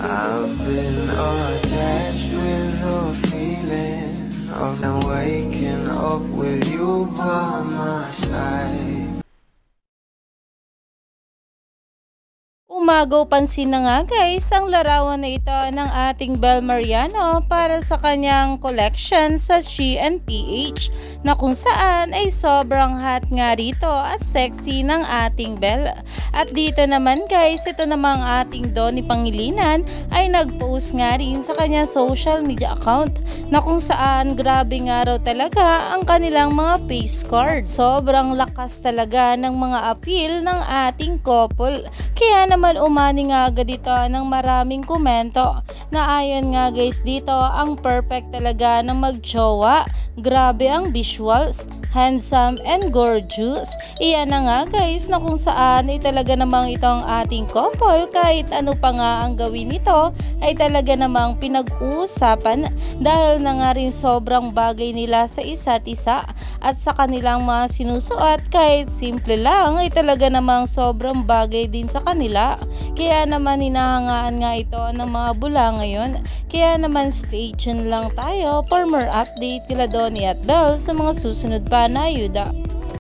I've been attached with the feeling of them waking up with you by my side. Umagaw pansin na nga guys ang larawan na ito ng ating Bel Mariano para sa kanyang collection sa She&PH na kung saan ay sobrang hot nga rito at sexy ng ating Bel. At dito naman guys, ito namang ating Donnie Pangilinan ay nagpost nga rin sa kanyang social media account na kung saan grabe nga raw talaga ang kanilang mga face card. Sobrang lakas talaga ng mga appeal ng ating couple. Kaya naman umani nga agad dito ng maraming komento na ayon nga guys dito ang perfect talaga ng magjowa. Grabe ang visuals, handsome and gorgeous. Iyan na nga guys na kung saan ay talaga namang itong ating couple kahit ano pa nga ang gawin nito ay talaga namang pinag-uusapan dahil na nga rin sobrang bagay nila sa isa't isa at sa kanilang mga sinusuot kahit simple lang ay talaga namang sobrang bagay din sa kanila. Kaya naman hinahangaan nga ito ng mga bula ngayon. Kaya naman stay tuned lang tayo for more update kila Donnie at Bel sa mga susunod pa na ayuda.